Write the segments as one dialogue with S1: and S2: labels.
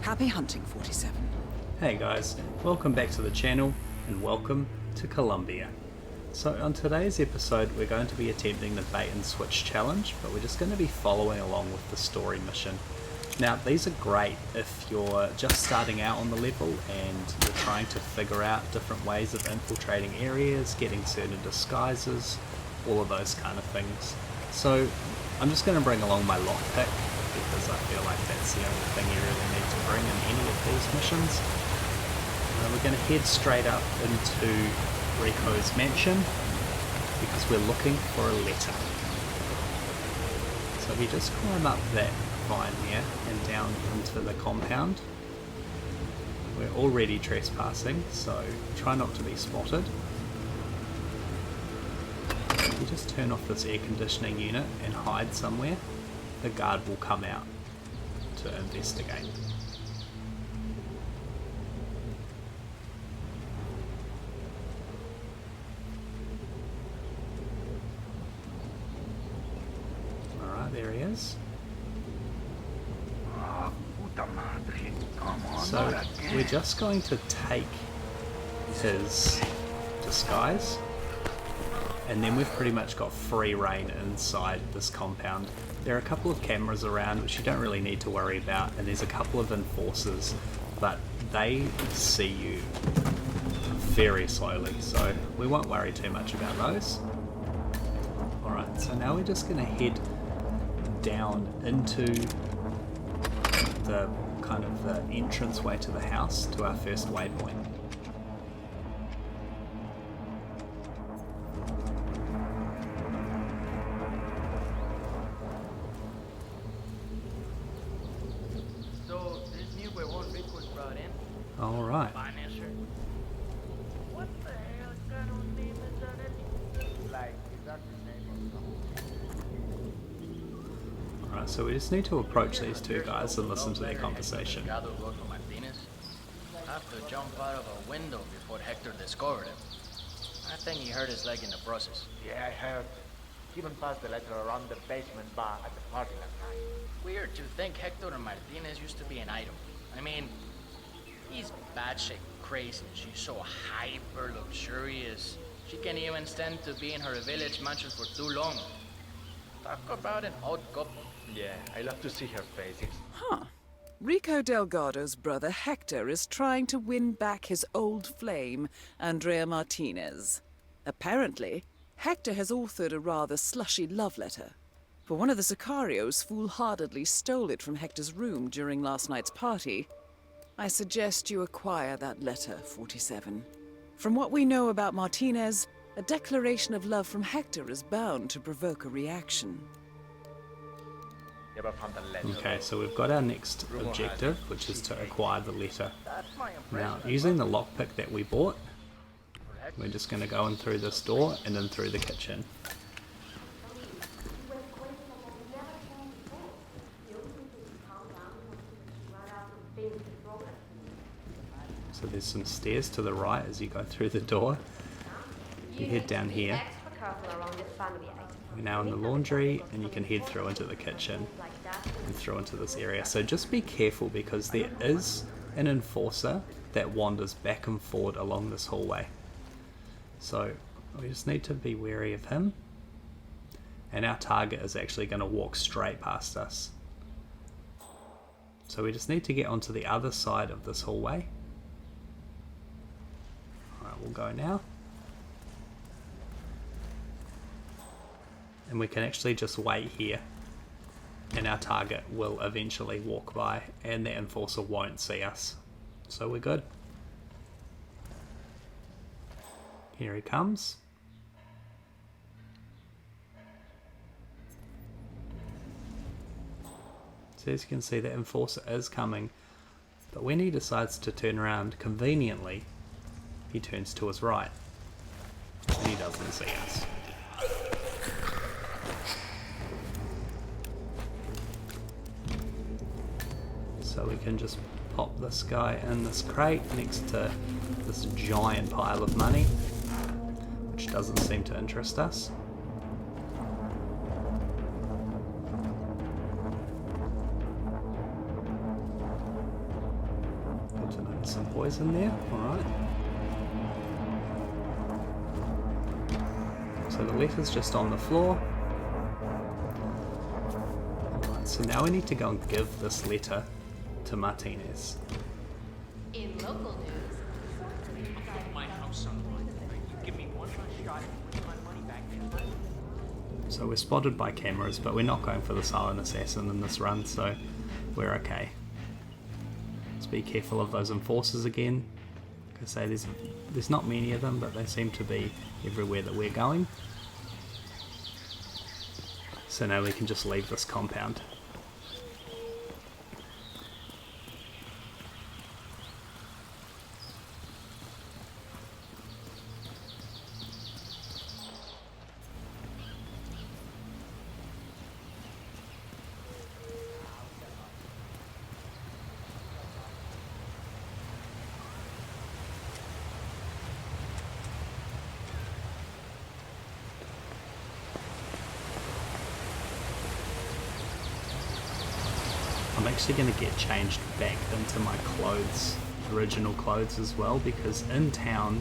S1: Happy hunting, 47.
S2: Hey guys, welcome back to the channel and welcome to Colombia. So on today's episode we're going to be attempting the bait and switch challenge, but we're just going to be following along with the story mission. Now these are great if you're just starting out on the level and you're trying to figure out different ways of infiltrating areas, getting certain disguises, all of those kind of things. So I'm just going to bring along my lockpick because I feel like that's the only thing you really need to bring in any of these missions. We're going to head straight up into Rico's mansion because we're looking for a letter. So we just climb up that vine here and down into the compound. We're already trespassing, so try not to be spotted. If you just turn off this air conditioning unit and hide somewhere, the guard will come out to investigate. Alright, there he is. So we're just going to take his disguise, and then we've pretty much got free reign inside this compound. There are a couple of cameras around which you don't really need to worry about, and there's a couple of enforcers, but they see you very slowly, so we won't worry too much about those. Alright, so now we're just going to head down into the kind of the entranceway to the house, to our first waypoint. Alright.
S3: What the hell kind of name is that? Like, is that the name of
S2: Alright, so we just need to approach these two guys and listen to their conversation.
S4: I have to jump out of a window before Hector discovered him. I think he hurt his leg in the process.
S3: Yeah, I heard. He even passed the letter around the basement bar at the party last night.
S4: Weird to think Hector and Martinez used to be an item. I mean, he's batshit crazy. She's so hyper luxurious. She can't even stand to be in her village mansion for too long. Talk about an odd couple.
S3: Yeah, I love to see her face. It's...
S1: Huh. Rico Delgado's brother Hector is trying to win back his old flame, Andrea Martinez. Apparently, Hector has authored a rather slushy love letter. For one of the Sicarios foolhardily stole it from Hector's room during last night's party. I suggest you acquire that letter, 47. From what we know about Martinez, a declaration of love from Hector is bound to provoke a reaction.
S2: Okay, so we've got our next objective, which is to acquire the letter. Now, using the lockpick that we bought, we're just going to go in through this door and in through the kitchen. So there's some stairs to the right as you go through the door. You head down here. We're now in the laundry, and you can head through into the kitchen and through into this area. So just be careful because there is an enforcer that wanders back and forward along this hallway. So we just need to be wary of him. And our target is actually going to walk straight past us. So we just need to get onto the other side of this hallway. Alright, we'll go now. And we can actually just wait here, and our target will eventually walk by and the enforcer won't see us. So we're good. Here he comes. So as you can see, the enforcer is coming, but when he decides to turn around conveniently, he turns to his right and he doesn't see us. So we can just pop this guy in this crate next to this giant pile of money, which doesn't seem to interest us. Denote some poison there, alright. So the letter's just on the floor. Alright, so now we need to go and give this letter to Martinez.
S5: In local news,
S6: My house on line. You give me one last shot and put my money back in.
S2: So we're spotted by cameras, but we're not going for the silent assassin in this run, so we're okay. Let's be careful of those enforcers again. Like I say, there's not many of them, but they seem to be everywhere that we're going. So now we can just leave this compound. I'm actually going to get changed back into my clothes, original clothes as well, because in town,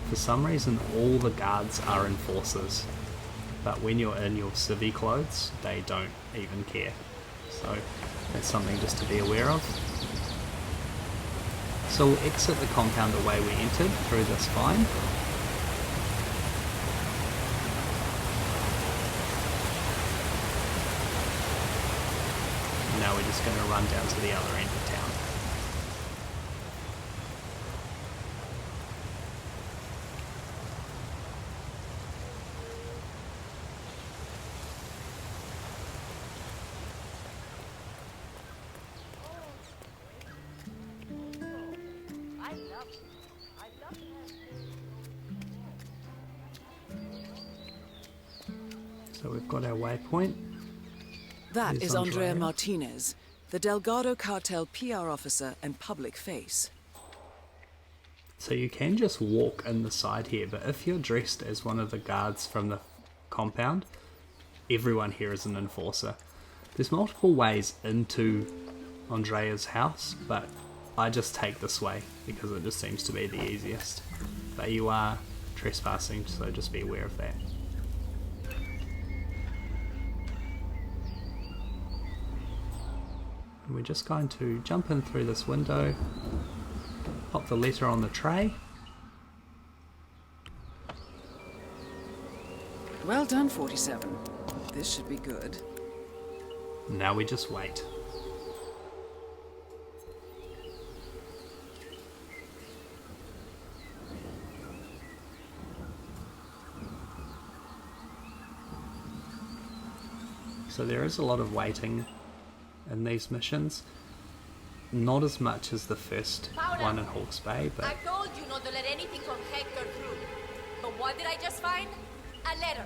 S2: for some reason, all the guards are enforcers. But when you're in your civvy clothes, they don't even care. So that's something just to be aware of. So we'll exit the compound the way we entered, through this vine. Now we're just going to run down to the other end of town. So we've got our waypoint.
S1: That
S2: Here's
S1: is Andrea
S2: Andrea.
S1: Martinez, the Delgado cartel PR officer and public face.
S2: So you can just walk in the side here, but if you're dressed as one of the guards from the compound, everyone here is an enforcer. There's multiple ways into Andrea's house, but I just take this way because it just seems to be the easiest. But you are trespassing, so just be aware of that. And we're just going to jump in through this window, pop the letter on the tray.
S1: Well done, 47. This should be good.
S2: Now we just wait. So there is a lot of waiting in these missions. Not as much as the first one in Hawke's Bay, but
S5: I told you not to let anything from Hector through. But what did I just find? A letter.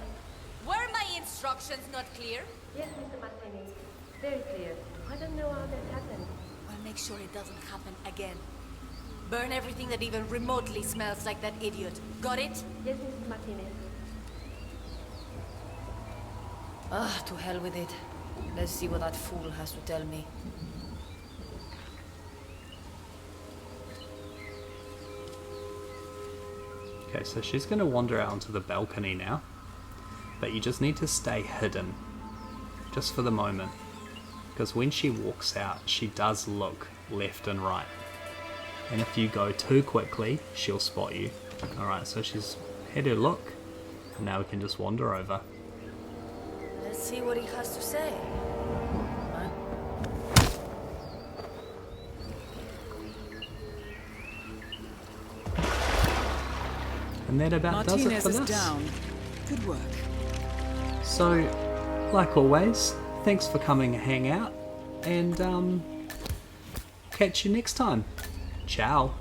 S5: Were my instructions not clear?
S7: Yes, Mr. Martinez. Very clear. I don't know how that happened.
S5: Well, make sure it doesn't happen again. Burn everything that even remotely smells like that idiot. Got it?
S7: Yes, Mrs. Martinez.
S5: Ah, to hell with it. Let's see what that fool has to tell me.
S2: okay, so she's going to wander out onto the balcony now. But you just need to stay hidden, just for the moment. Because when she walks out, she does look left and right. And if you go too quickly, she'll spot you. Alright, so she's had her look, and now we can just wander over.
S5: Let's see what he has to say. Huh?
S2: And that about does it
S1: Martinez
S2: for
S1: is
S2: this.
S1: down. Good work.
S2: So, like always, thanks for coming and hang out, and catch you next time. Ciao.